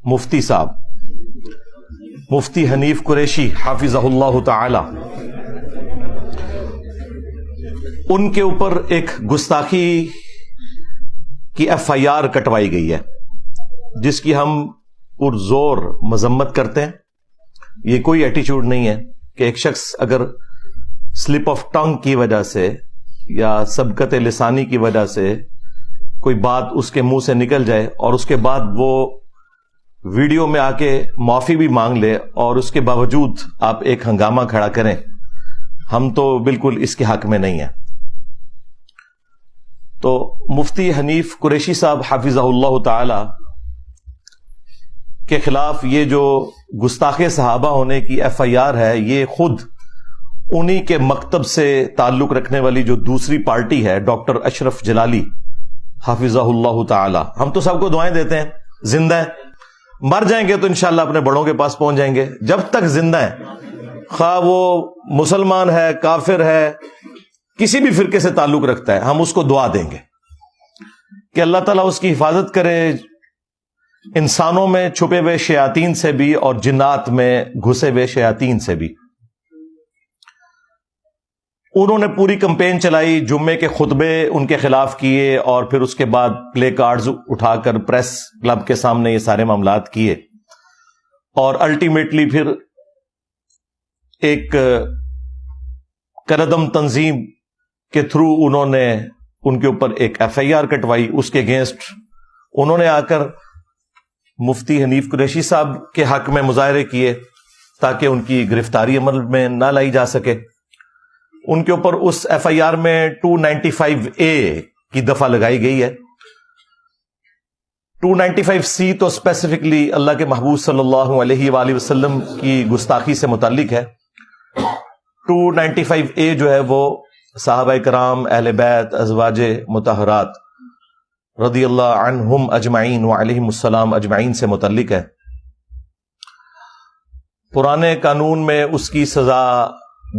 مفتی صاحب مفتی حنیف قریشی حافظہ اللہ تعالی، ان کے اوپر ایک گستاخی کی ایف آئی آر کٹوائی گئی ہے، جس کی ہم پرزور مذمت کرتے ہیں۔ یہ کوئی ایٹیچیوڈ نہیں ہے کہ ایک شخص اگر سلپ آف ٹنگ کی وجہ سے یا سبقت لسانی کی وجہ سے کوئی بات اس کے منہ سے نکل جائے اور اس کے بعد وہ ویڈیو میں آ کے معافی بھی مانگ لے اور اس کے باوجود آپ ایک ہنگامہ کھڑا کریں، ہم تو بالکل اس کے حق میں نہیں ہیں۔ تو مفتی حنیف قریشی صاحب حافظہ اللہ تعالی کے خلاف یہ جو گستاخ صحابہ ہونے کی ایف آئی آر ہے، یہ خود انہی کے مکتب سے تعلق رکھنے والی جو دوسری پارٹی ہے، ڈاکٹر اشرف جلالی حافظہ اللہ تعالی، ہم تو سب کو دعائیں دیتے ہیں، زندہ ہیں، مر جائیں گے تو انشاءاللہ اپنے بڑوں کے پاس پہنچ جائیں گے۔ جب تک زندہ ہیں، خواہ وہ مسلمان ہے، کافر ہے، کسی بھی فرقے سے تعلق رکھتا ہے، ہم اس کو دعا دیں گے کہ اللہ تعالیٰ اس کی حفاظت کرے، انسانوں میں چھپے ہوئے شیاطین سے بھی اور جنات میں گھسے ہوئے شیاطین سے بھی۔ انہوں نے پوری کمپین چلائی، جمعے کے خطبے ان کے خلاف کیے اور پھر اس کے بعد پلے کارڈز اٹھا کر پریس کلب کے سامنے یہ سارے معاملات کیے، اور الٹیمیٹلی پھر ایک کردم تنظیم کے تھرو انہوں نے ان کے اوپر ایک ایف آئی آر کٹوائی۔ اس کے اگینسٹ انہوں نے آ کر مفتی حنیف قریشی صاحب کے حق میں مظاہرے کیے تاکہ ان کی گرفتاری عمل میں نہ لائی جا سکے۔ ان کے اوپر اس ایف آئی آر میں 295A کی دفعہ لگائی گئی ہے۔ 295C تو اسپیسیفکلی اللہ کے محبوب صلی اللہ علیہ وآلہ وسلم کی گستاخی سے متعلق ہے۔ 295A جو ہے وہ صحابہ کرام، اہل بیت، ازواج مطہرات رضی اللہ عنہم اجمعین وعلیہم السلام اجمعین سے متعلق ہے۔ پرانے قانون میں اس کی سزا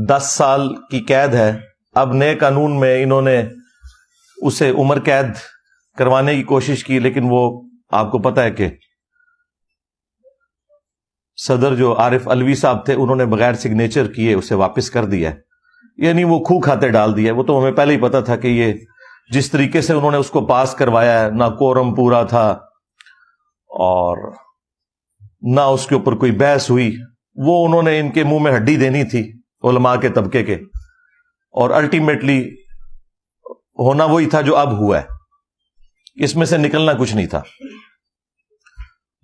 10 سال کی قید ہے، اب نئے قانون میں انہوں نے اسے عمر قید کروانے کی کوشش کی، لیکن وہ آپ کو پتہ ہے کہ صدر جو عارف علوی صاحب تھے، انہوں نے بغیر سگنیچر کیے اسے واپس کر دیا ہے، یعنی وہ کھو کھاتے ڈال دیا ہے۔ وہ تو ہمیں پہلے ہی پتا تھا کہ یہ جس طریقے سے انہوں نے اس کو پاس کروایا ہے، نہ کورم پورا تھا اور نہ اس کے اوپر کوئی بحث ہوئی، وہ انہوں نے ان کے منہ میں ہڈی دینی تھی علماء کے طبقے کے، اور الٹیمیٹلی ہونا وہی تھا جو اب ہوا ہے، اس میں سے نکلنا کچھ نہیں تھا۔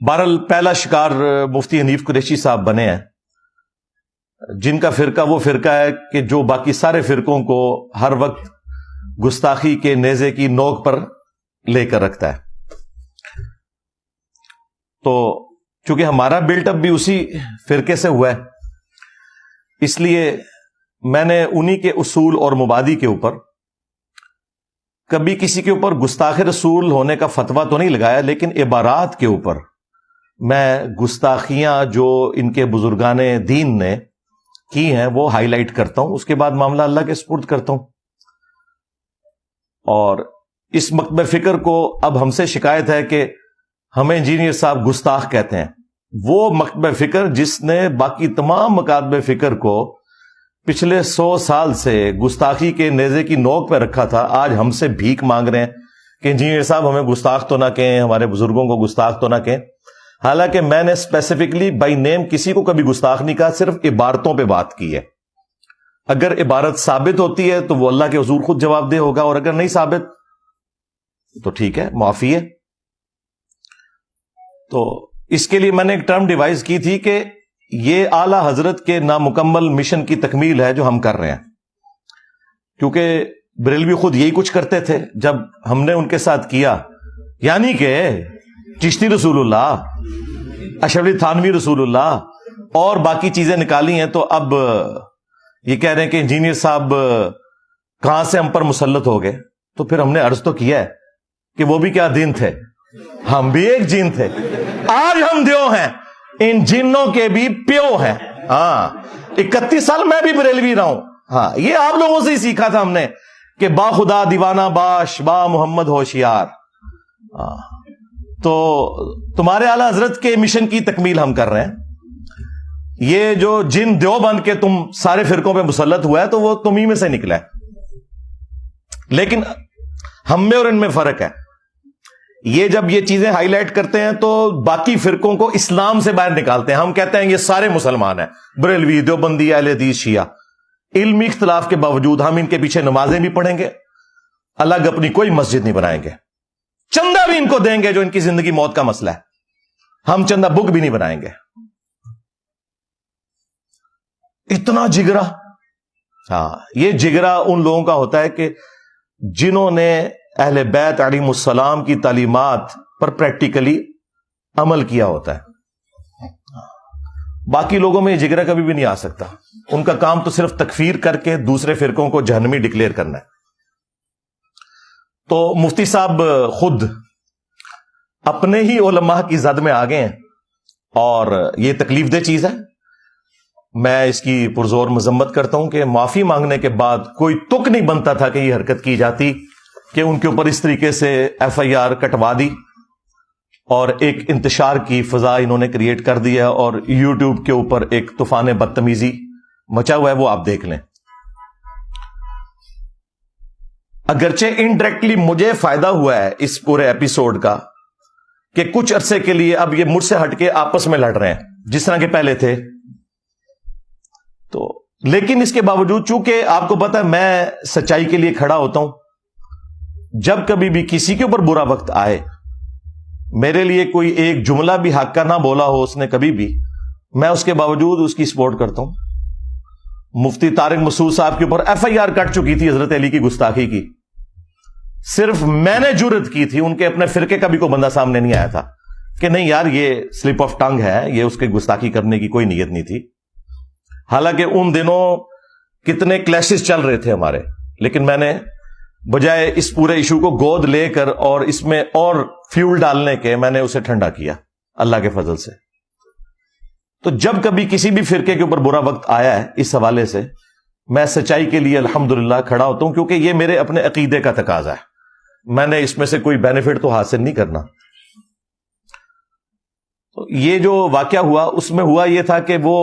بہرحال پہلا شکار مفتی حنیف قریشی صاحب بنے ہیں، جن کا فرقہ وہ فرقہ ہے کہ جو باقی سارے فرقوں کو ہر وقت گستاخی کے نیزے کی نوک پر لے کر رکھتا ہے۔ تو چونکہ ہمارا بلٹ اپ بھی اسی فرقے سے ہوا ہے، اس لیے میں نے انہی کے اصول اور مبادی کے اوپر کبھی کسی کے اوپر گستاخ رسول ہونے کا فتویٰ تو نہیں لگایا، لیکن عبارات کے اوپر میں گستاخیاں جو ان کے بزرگان دین نے کی ہیں وہ ہائی لائٹ کرتا ہوں، اس کے بعد معاملہ اللہ کے سپرد کرتا ہوں۔ اور اس مکتب فکر کو اب ہم سے شکایت ہے کہ ہمیں انجینئر صاحب گستاخ کہتے ہیں۔ وہ مکتب فکر جس نے باقی تمام مکاتب فکر کو پچھلے 100 سال سے گستاخی کے نیزے کی نوک پہ رکھا تھا، آج ہم سے بھیک مانگ رہے ہیں کہ انجینئر صاحب ہمیں گستاخ تو نہ کہیں، ہمارے بزرگوں کو گستاخ تو نہ کہیں۔ حالانکہ میں نے اسپیسیفکلی بائی نیم کسی کو کبھی گستاخ نہیں کہا، صرف عبارتوں پہ بات کی ہے۔ اگر عبارت ثابت ہوتی ہے تو وہ اللہ کے حضور خود جواب دہ ہوگا، اور اگر نہیں ثابت تو ٹھیک ہے، معافی ہے۔ تو اس کے لیے میں نے ایک ٹرم ڈیوائز کی تھی کہ یہ اعلی حضرت کے نامکمل مشن کی تکمیل ہے جو ہم کر رہے ہیں، کیونکہ بریلوی خود یہی کچھ کرتے تھے جب ہم نے ان کے ساتھ کیا، یعنی کہ چشتی رسول اللہ، اشرف علی تھانوی رسول اللہ اور باقی چیزیں نکالی ہیں، تو اب یہ کہہ رہے ہیں کہ انجینئر صاحب کہاں سے ہم پر مسلط ہو گئے۔ تو پھر ہم نے عرض تو کیا ہے کہ وہ بھی کیا دین تھے، ہم بھی ایک جین تھے، آج ہم دیو ہیں، ان جنوں کے بھی پیو ہیں۔ ہاں 31 سال میں بھی بریلوی رہا ہوں، ہاں یہ آپ لوگوں سے ہی سیکھا تھا ہم نے کہ با خدا دیوانہ باش با محمد ہوشیار۔ تو تمہارے اعلی حضرت کے مشن کی تکمیل ہم کر رہے ہیں. یہ جو جن دیوبند کے تم سارے فرقوں پہ مسلط ہوا ہے تو وہ تم ہی میں سے نکلا ہے. لیکن ہم میں اور ان میں فرق ہے. یہ جب یہ چیزیں ہائی لائٹ کرتے ہیں تو باقی فرقوں کو اسلام سے باہر نکالتے ہیں. ہم کہتے ہیں یہ سارے مسلمان ہیں, بریلوی, دیوبندی, اہل حدیث, شیعہ. علمی اختلاف کے باوجود ہم ان کے پیچھے نمازیں بھی پڑھیں گے, الگ اپنی کوئی مسجد نہیں بنائیں گے, چندہ بھی ان کو دیں گے جو ان کی زندگی موت کا مسئلہ ہے, ہم چندہ بک بھی نہیں بنائیں گے. اتنا جگرا. ہاں, یہ جگرا ان لوگوں کا ہوتا ہے کہ جنہوں نے اہل بیت علیہم السلام کی تعلیمات پر پریکٹیکلی عمل کیا ہوتا ہے. باقی لوگوں میں یہ جگرا کبھی بھی نہیں آ سکتا. ان کا کام تو صرف تکفیر کر کے دوسرے فرقوں کو جہنمی ڈکلیئر کرنا ہے. تو مفتی صاحب خود اپنے ہی علماء کی زد میں آ گئے ہیں اور یہ تکلیف دہ چیز ہے. میں اس کی پرزور مذمت کرتا ہوں کہ معافی مانگنے کے بعد کوئی تک نہیں بنتا تھا کہ یہ حرکت کی جاتی کہ ان کے اوپر اس طریقے سے ایف آئی آر کٹوا دی اور ایک انتشار کی فضا انہوں نے کریٹ کر دیا اور یوٹیوب کے اوپر ایک طوفان بدتمیزی مچا ہوا ہے. وہ آپ دیکھ لیں. اگرچہ انڈائریکٹلی مجھے فائدہ ہوا ہے اس پورے ایپیسوڈ کا کہ کچھ عرصے کے لیے اب یہ مجھ سے ہٹ کے آپس میں لڑ رہے ہیں جس طرح کے پہلے تھے. تو لیکن اس کے باوجود چونکہ آپ کو پتا ہے میں سچائی کے لیے کھڑا ہوتا ہوں. جب کبھی بھی کسی کے اوپر برا وقت آئے, میرے لیے کوئی ایک جملہ بھی حق کا نہ بولا ہو اس نے کبھی بھی, میں اس کے باوجود اس کی سپورٹ کرتا ہوں. مفتی طارق مسعود صاحب کے اوپر ایف آئی آر کٹ چکی تھی حضرت علی کی گستاخی کی. صرف میں نے جرت کی تھی, ان کے اپنے فرقے کا بھی کوئی بندہ سامنے نہیں آیا تھا کہ نہیں یار یہ سلپ آف ٹنگ ہے, یہ اس کے گستاخی کرنے کی کوئی نیت نہیں تھی. حالانکہ ان دنوں کتنے کلیشز چل رہے تھے ہمارے, لیکن میں نے بجائے اس پورے ایشو کو گود لے کر اور اس میں اور فیول ڈالنے کے میں نے اسے ٹھنڈا کیا اللہ کے فضل سے. تو جب کبھی کسی بھی فرقے کے اوپر برا وقت آیا ہے اس حوالے سے, میں سچائی کے لیے الحمدللہ کھڑا ہوتا ہوں کیونکہ یہ میرے اپنے عقیدے کا تقاضا ہے. میں نے اس میں سے کوئی بینیفٹ تو حاصل نہیں کرنا. تو یہ جو واقعہ ہوا اس میں ہوا یہ تھا کہ وہ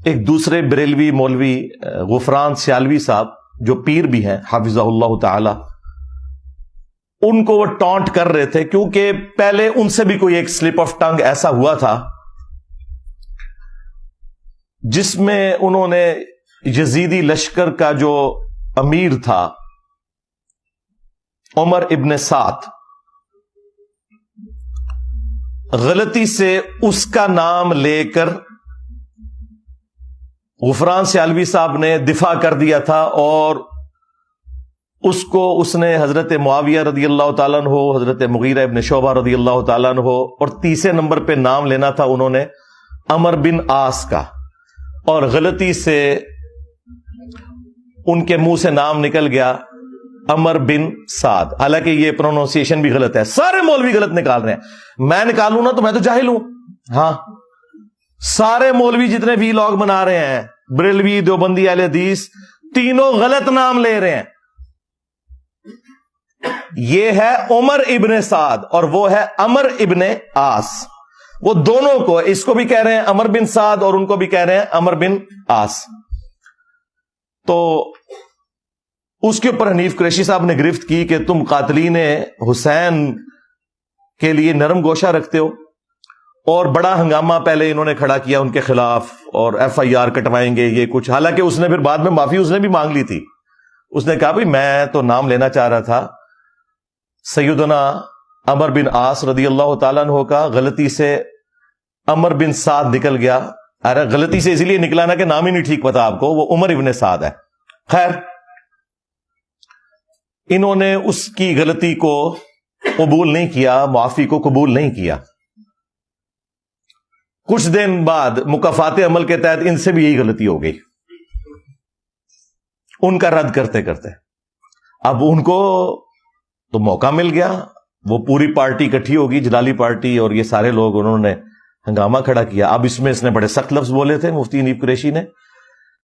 ایک دوسرے بریلوی مولوی غفران سیالوی صاحب جو پیر بھی ہیں حافظہ اللہ تعالی, ان کو وہ ٹانٹ کر رہے تھے کیونکہ پہلے ان سے بھی کوئی ایک سلپ آف ٹنگ ایسا ہوا تھا جس میں انہوں نے یزیدی لشکر کا جو امیر تھا عمر ابن سعد, غلطی سے اس کا نام لے کر غفران سیالوی صاحب نے دفاع کر دیا تھا اور اس نے حضرت معاویہ رضی اللہ تعالیٰ عنہ, حضرت مغیرہ ابن شعبہ رضی اللہ تعالیٰ عنہ اور تیسرے نمبر پہ نام لینا تھا انہوں نے عمر بن عاص کا, اور غلطی سے ان کے منہ سے نام نکل گیا عمر بن سعد. حالانکہ یہ پروننسیشن بھی غلط ہے, سارے مولوی غلط نکال رہے ہیں. میں نکالوں نا تو میں تو جاہل ہوں. ہاں, سارے مولوی جتنے وی لاگ بنا رہے ہیں, بریلوی, دیوبندی, اہل حدیث, تینوں غلط نام لے رہے ہیں. یہ ہے عمر ابن سعد اور وہ ہے عمر ابن عاص. وہ دونوں کو, اس کو بھی کہہ رہے ہیں عمر بن سعد اور ان کو بھی کہہ رہے ہیں عمر بن عاص. تو اس کے اوپر حنیف قریشی صاحب نے گرفت کی کہ تم قاتلین حسین کے لیے نرم گوشہ رکھتے ہو, اور بڑا ہنگامہ پہلے انہوں نے کھڑا کیا ان کے خلاف اور ایف آئی آر کٹوائیں گے یہ کچھ. حالانکہ اس نے پھر بعد میں معافی اس نے بھی مانگ لی تھی. اس نے کہا بھائی میں تو نام لینا چاہ رہا تھا سیدنا عمر بن عاص رضی اللہ تعالیٰ عنہ کا, غلطی سے عمر بن سعد نکل گیا. ارے غلطی سے اسی لیے نکلا نا کہ نام ہی نہیں ٹھیک پتا آپ کو, وہ عمر ابن سعد ہے. خیر, انہوں نے اس کی غلطی کو قبول نہیں کیا, معافی کو قبول نہیں کیا. کچھ دن بعد مکافات عمل کے تحت ان سے بھی یہی غلطی ہو گئی, ان کا رد کرتے کرتے. اب ان کو تو موقع مل گیا, وہ پوری پارٹی اکٹھی ہوگی, جلالی پارٹی, اور یہ سارے لوگ انہوں نے ہنگامہ کھڑا کیا. اب اس میں اس نے بڑے سخت لفظ بولے تھے مفتی حنیف قریشی نے